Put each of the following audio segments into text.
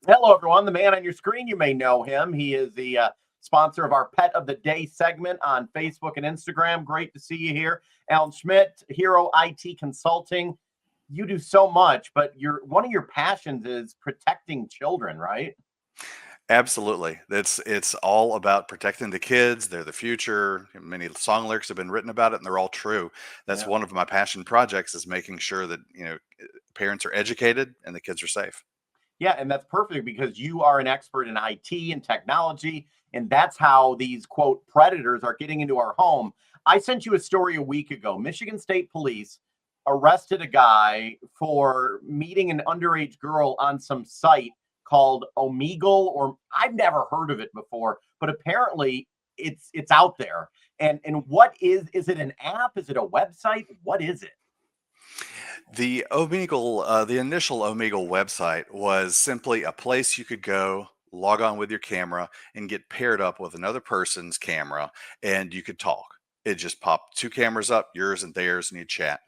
Hello, everyone. The man on your screen, you may know him. He is the sponsor of our Pet of the Day segment on Facebook and Instagram. Great to see you here. Alan Schmidt, Hero IT Consulting. You do so much, but one of your passions is protecting children, right? Absolutely. It's all about protecting the kids. They're the future. Many song lyrics have been written about it, and they're all true. That's Yeah. one of my passion projects is making sure that, parents are educated and the kids are safe. Yeah, and that's perfect because you are an expert in IT and technology, and that's how these quote predators are getting into our home. I sent you a story a week ago. Michigan State Police arrested a guy for meeting an underage girl on some site called Omegle, or I've never heard of it before, but apparently it's out there. And what is it an app? Is it a website? What is it? The initial Omegle website was simply a place you could go, log on with your camera, and get paired up with another person's camera, and you could talk. It just popped two cameras up, yours and theirs, and you chat.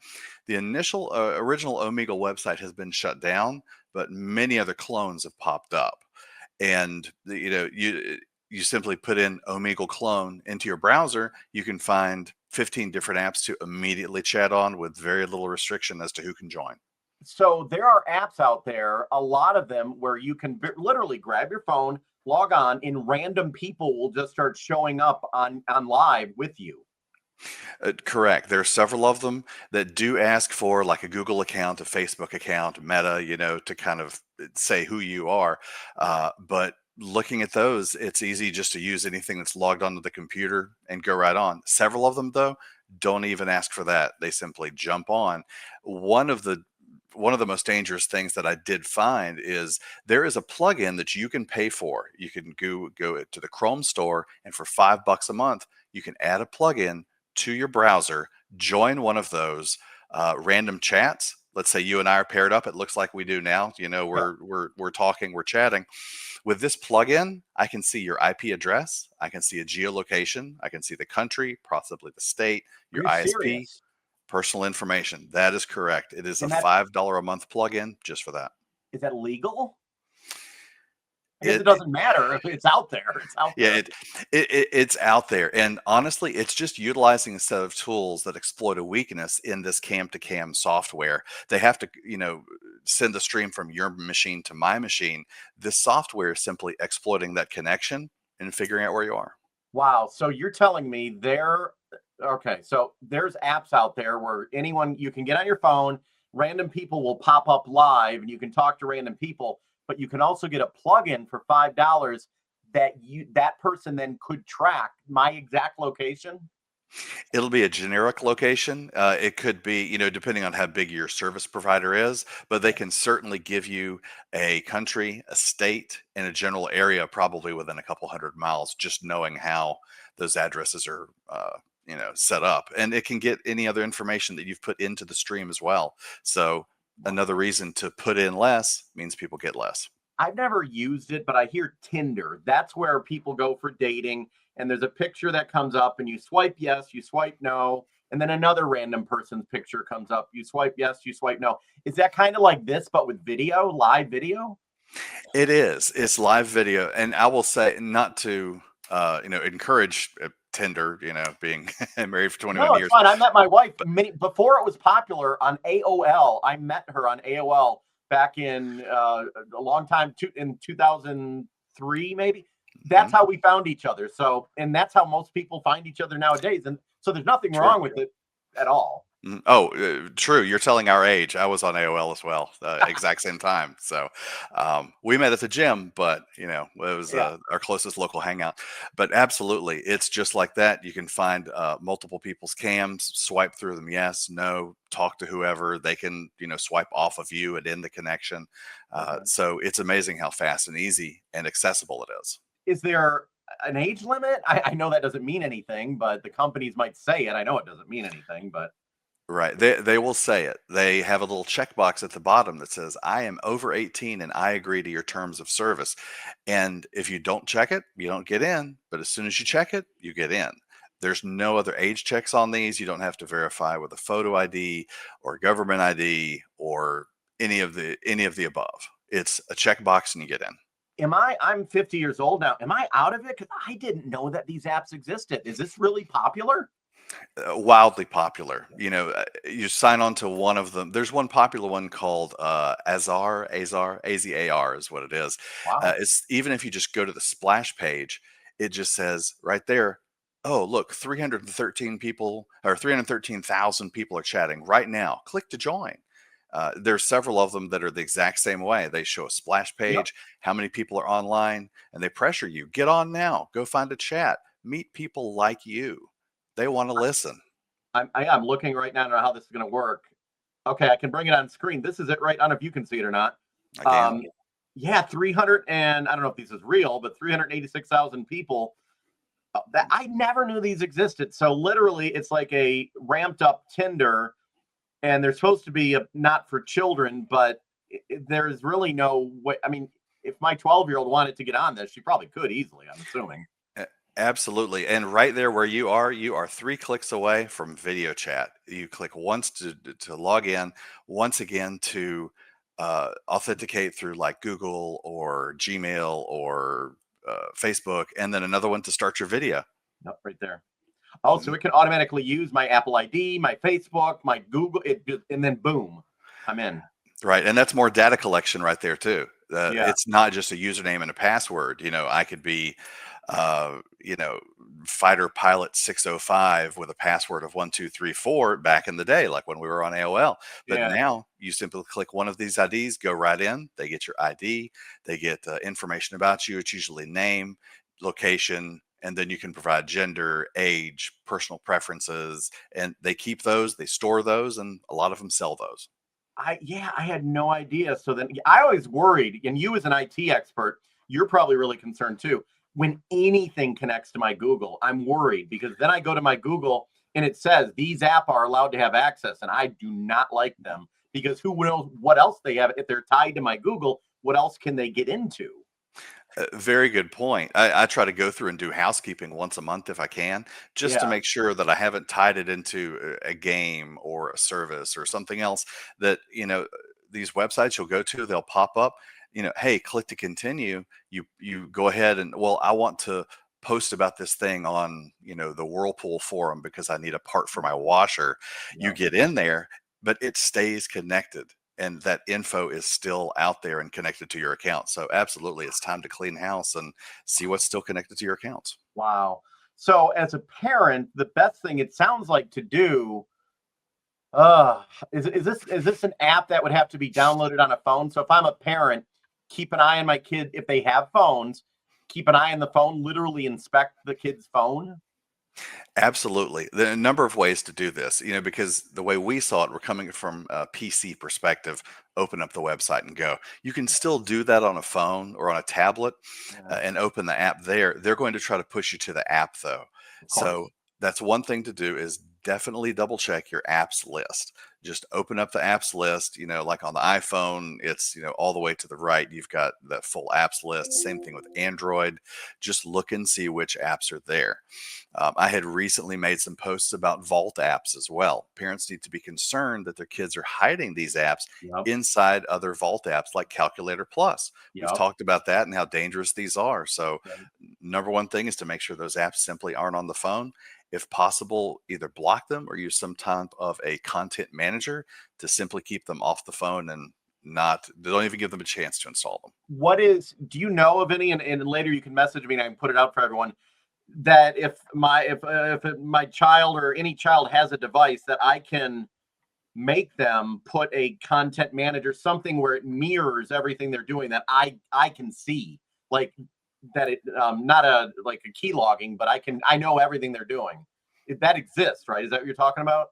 The initial original Omegle website has been shut down, but many other clones have popped up. And you simply put in Omegle clone into your browser, you can find 15 different apps to immediately chat on with very little restriction as to who can join. So there are apps out there, a lot of them where you can literally grab your phone, log on, and random people will just start showing up on live with you. Correct. There are several of them that do ask for like a Google account, a Facebook account, Meta, to kind of say who you are. But looking at those, it's easy just to use anything that's logged onto the computer and go right on. Several of them, though, don't even ask for that. They simply jump on. One of the one of the most dangerous things that I did find is there is a plugin that you can pay for. You can go to the Chrome store, and for $5 a month, you can add a plugin to your browser, join one of those random chats. Let's say you and I are paired up. It looks like we do now. Yeah. We're talking, we're chatting. With this plugin, I can see your IP address. I can see a geolocation. I can see the country, possibly the state, Are your you ISP, serious? personal information. That is correct. It is a And that $5 a month plugin just for that. is that legal? I guess it It doesn't matter if it's out there. It's out Yeah, there. it's out there, and honestly, it's just utilizing a set of tools that exploit a weakness in this cam to cam software. They have to, send the stream from your machine to my machine. This software is simply exploiting that connection and figuring out where you are. Wow. So you're telling me okay, so there's apps out there where anyone you can get on your phone, random people will pop up live and you can talk to random people, but you can also get a plugin for $5 that person then could track my exact location. It'll be a generic location. It could be, depending on how big your service provider is, but they Yeah. can certainly give you a country, a state, and a general area probably within a couple hundred miles, just knowing how those addresses are, set up. And it can get any other information that you've put into the stream as well. So another reason to put in less means people get less. I've never used it, but I hear Tinder. That's where people go for dating. And there's a picture that comes up, and you swipe yes, you swipe no. And then another random person's picture comes up. You swipe yes, you swipe no. Is that kind of like this, but with video, live video? It is. It's live video, and I will say, not to encourage Tinder, being married for No, 21 it's years, fine. I met my wife but before it was popular on AOL. I met her on AOL back in a long time, in 2003, maybe. That's mhm, how we found each other. So, and that's how most people find each other nowadays. And so there's nothing true. wrong with it at all. Oh, true. You're telling our age. I was on AOL as well, exact same time. So we met at the gym, but it was Yeah. our closest local hangout. But absolutely, it's just like that. You can find multiple people's cams, swipe through them, yes, no, talk to whoever. They can, swipe off of you and end the connection. Okay. So it's amazing how fast and easy and accessible it is. Is there an age limit? I know that doesn't mean anything, but the companies might say it. I know it doesn't mean anything, but Right. They will say it. They have a little checkbox at the bottom that says, I am over 18 and I agree to your terms of service. And if you don't check it, you don't get in. But as soon as you check it, you get in. There's no other age checks on these. You don't have to verify with a photo ID or government ID or any of the above. It's a checkbox and you get in. I'm 50 years old now. Am I out of it? Because I didn't know that these apps existed. Is this really popular? Wildly popular. You sign on to one of them. There's one popular one called Azar is what it is. Wow. It's even if you just go to the splash page, it just says right there, oh, look, 313 people or 313,000 people are chatting right now. Click to join. There's several of them that are the exact same way. They show a splash Yep. page, how many people are online, and they pressure you. Get on now. Go find a chat. Meet people like you. They want to listen. I'm looking right now to know how this is going to work. Okay, I can bring it on screen. This is it right. I don't know if you can see it or not. Again, Um, yeah, 300 and I don't know if this is real, but 386,000 people. That I never knew these existed. So literally, it's like a ramped up Tinder, and they're supposed to be not for children, but there's really no way. I mean, if my 12-year-old wanted to get on this, she probably could easily. I'm assuming. absolutely. And right there where you are 3 clicks away from video chat. You click once to log in, once again to authenticate through like Google or Gmail or Facebook, and then another one to start your video. Nope, right there. Oh, so Mhm. it can automatically use my Apple ID, my Facebook, my Google, and then boom, I'm in. Right, and that's more data collection right there too. Yeah, It's not just a username and a password. I could be, uh, you know, fighter pilot 605 with a password of 1234 back in the day, like when we were on AOL. But yeah. now you simply click one of these IDs, go right in. They get your ID, they get information about you. It's usually name, location, and then you can provide gender, age, personal preferences, and they keep those, they store those, and a lot of them sell those. I had no idea. So then I always worried, and you as an IT expert, you're probably really concerned too. When anything connects to my Google, I'm worried because then I go to my Google and it says these apps are allowed to have access, and I do not like them because who knows what else they have if they're tied to my Google? What else can they get into? Very good point. I try to go through and do housekeeping once a month if I can, just to Yeah, make sure that I haven't tied it into a game or a service or something else that, these websites you'll go to, they'll pop up, hey, click to continue. You go ahead and, well, I want to post about this thing on, the Whirlpool forum because I need a part for my washer. You yeah. get in there, but it stays connected and that info is still out there and connected to your account. So absolutely, it's time to clean house and see what's still connected to your accounts. Wow. So as a parent, the best thing it sounds like to do is this an app that would have to be downloaded on a phone? So if I'm a parent, keep an eye on my kid if they have phones, keep an eye on the phone, literally inspect the kid's phone. Absolutely. There are a number of ways to do this, because the way we saw it, we're coming from a PC perspective, open up the website and go. You can still do that on a phone or on a tablet Yeah, and open the app there. They're going to try to push you to the app though. of So course. that's one thing to do is definitely double check your apps list. Just open up the apps list, like on the iPhone, it's, all the way to the right. You've got the full apps list. Same thing with Android. Just look and see which apps are there. I had recently made some posts about Vault apps as well. Parents need to be concerned that their kids are hiding these apps Yep. inside other Vault apps like Calculator Plus. We've Yep. talked about that and how dangerous these are. So, Right. number one thing is to make sure those apps simply aren't on the phone. If possible, either block them or use some type of a content manager to simply keep them off the phone and not, don't even give them a chance to install them. Do you know of any, and later you can message me and I can put it out for everyone, that if my child or any child has a device that I can make them put a content manager, something where it mirrors everything they're doing that I can see, like that it not a like a key logging, but I know everything they're doing. That exists, right? Is that what you're talking about?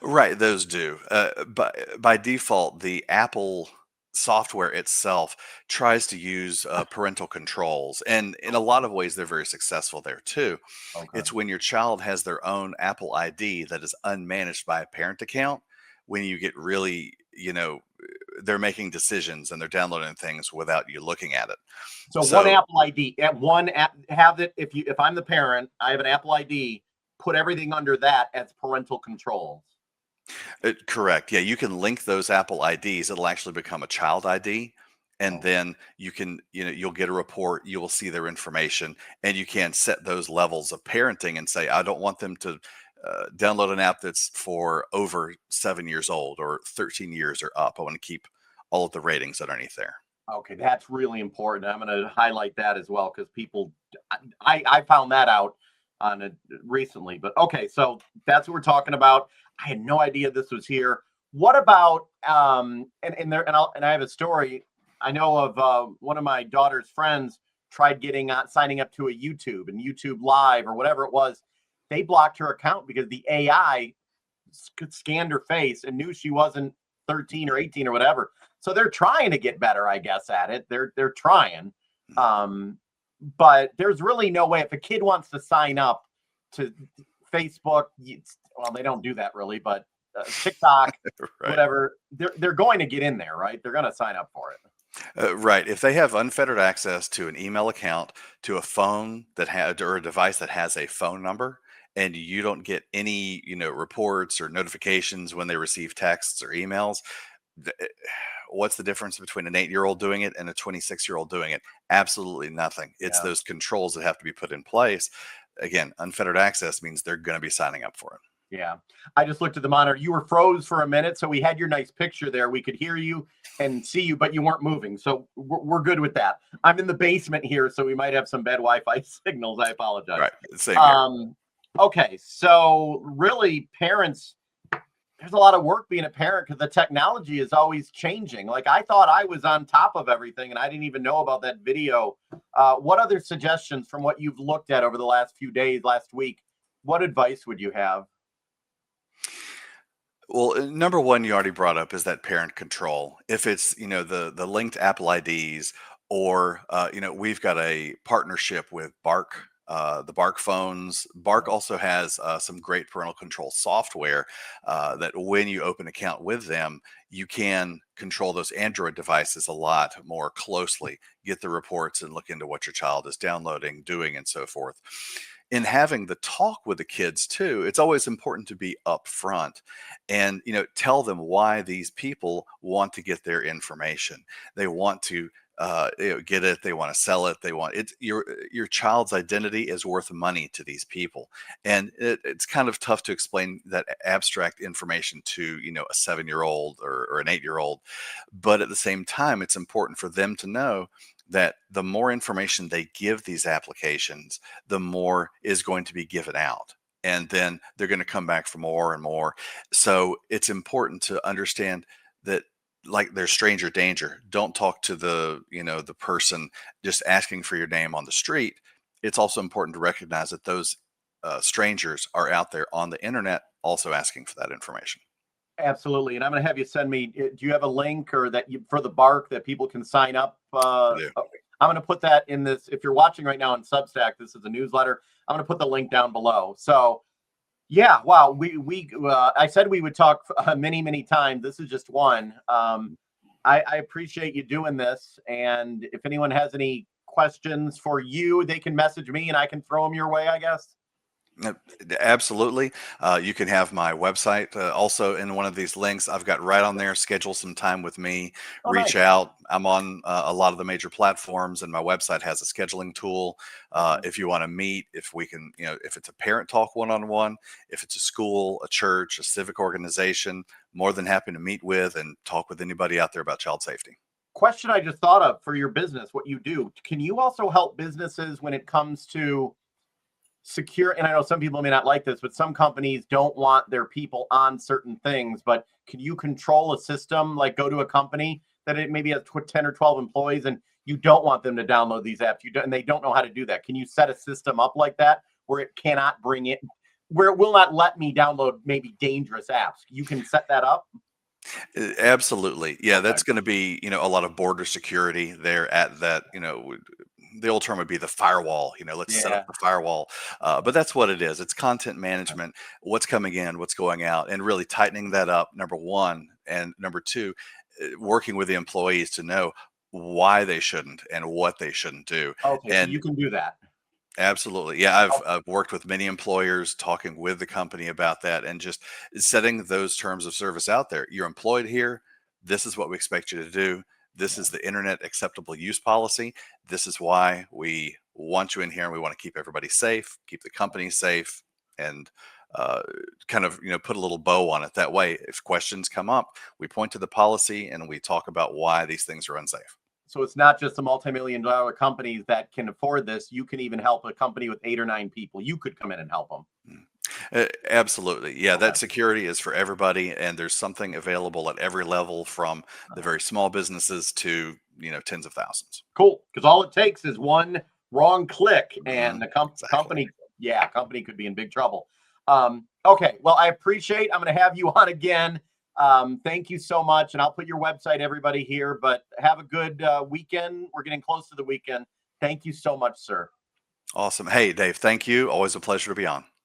Right, those do. By default, the Apple software itself tries to use parental controls, and in a lot of ways, they're very successful there too. Okay. It's when your child has their own Apple ID that is unmanaged by a parent account, when you get really, they're making decisions and they're downloading things without you looking at it. So one So Apple ID at one app have it. If I'm the parent, I have an Apple ID. Put everything under that as parental controls. correct. Yeah, you can link those Apple IDs. It'll actually become a child ID. And Oh, then you can, you'll get a report, you will see their information, and you can set those levels of parenting and say, I don't want them to download an app that's for over 7 years old or 13 years or up. I want to keep all of the ratings underneath there. okay, that's really important. I'm going to highlight that as well because people, I found that out on it recently. But okay, so that's what we're talking about. I had no idea this was here. What about and I have a story. I know of one of my daughter's friends tried getting signing up to a YouTube and YouTube Live or whatever it was. They blocked her account because the AI scanned her face and knew she wasn't 13 or 18 or whatever. So they're trying to get better, I guess, at it. They're trying. Um, but there's really no way if a kid wants to sign up to Facebook, well, they don't do that really, but TikTok, Right. whatever, they're going to get in there, right? They're going to sign up for it. Right. If they have unfettered access to an email account, to a phone that had or a device that has a phone number, and you don't get any, reports or notifications when they receive texts or emails, th- eh, what's the difference between an 8-year-old doing it and a 26-year-old doing it? Absolutely nothing. It's Yeah. those controls that have to be put in place. Again, unfettered access means they're going to be signing up for it. Yeah. I just looked at the monitor. You were froze for a minute, so we had your nice picture there. We could hear you and see you, but you weren't moving. So we're good with that. I'm in the basement here, so we might have some bad Wi-Fi signals. I apologize. Right. Same here. Um, okay, so really, parents, there's a lot of work being a parent because the technology is always changing. Like I thought I was on top of everything, and I didn't even know about that video. What other suggestions from what you've looked at over the last few days, last week? What advice would you have? Well, number one, you already brought up is that parent control. If it's the linked Apple IDs, or we've got a partnership with Bark, the Bark phones. Bark also has some great parental control software that when you open an account with them, you can control those Android devices a lot more closely, get the reports and look into what your child is downloading, doing, and so forth. In having the talk with the kids too, it's always important to be upfront and tell them why these people want to get their information. They want to get it, they want to sell it, they want it. Your child's identity is worth money to these people, and it's kind of tough to explain that abstract information to a 7-year-old or an 8-year-old. But at the same time, it's important for them to know that the more information they give these applications, the more is going to be given out. And then they're going to come back for more and more. So it's important to understand that, like, there's stranger danger. Don't talk to the person just asking for your name on the street. It's also important to recognize that those strangers are out there on the internet also asking for that information. Absolutely. And I'm going to have you send me, do you have a link or that you, for the Bark that people can sign up? I do. Okay. I'm going to put that in this. If you're watching right now on Substack, this is a newsletter. I'm going to put the link down below. So yeah, wow. I said we would talk many, many times. This is just one. I appreciate you doing this. And if anyone has any questions for you, they can message me and I can throw them your way, I guess. Yep, absolutely. You can have my website also in one of these links. I've got right on there. Schedule some time with me. Oh, Reach nice. out. I'm on a lot of the major platforms, and my website has a scheduling tool. Okay. If you want to meet, if we can, if it's a parent talk one-on-one, if it's a school, a church, a civic organization, more than happy to meet with and talk with anybody out there about child safety. Question I just thought of for your business, what you do. Can you also help businesses when it comes to secure? And I know some people may not like this, but some companies don't want their people on certain things. But can you control a system, like go to a company that it maybe has 10 or 12 employees and you don't want them to download these apps, and they don't know how to do that? Can you set a system up like that where it cannot bring it, where it will not let me download maybe dangerous apps? You can set that up. Absolutely. Yeah, Okay. that's going to be, a lot of border security there at that, the old term would be the firewall, let's set up Yeah. the firewall. But that's what it is. It's content management, what's coming in, what's going out, and really tightening that up, number one. And number two, working with the employees to know why they shouldn't and what they shouldn't do. Okay. So And you can do that. absolutely. Yeah, I've, Okay. I've worked with many employers talking with the company about that and just setting those terms of service out there. You're employed here. This is what we expect you to do. This is the internet acceptable use policy. This is why we want you in here, and we want to keep everybody safe, keep the company safe, and kind of put a little bow on it. That way, if questions come up, we point to the policy and we talk about why these things are unsafe. So it's not just the multi-million-dollar companies that can afford this. You can even help a company with 8 or 9 people. You could come in and help them. Absolutely. Yeah, Okay. that security is for everybody, and there's something available at every level, from the very small businesses to tens of thousands. Cool. Because all it takes is one wrong click, and the Exactly. company could be in big trouble. Okay. Well, I appreciate. I'm going to have you on again. Thank you so much, and I'll put your website, everybody, here. But have a good weekend. We're getting close to the weekend. Thank you so much, sir. Awesome. Hey, Dave, thank you. Always a pleasure to be on.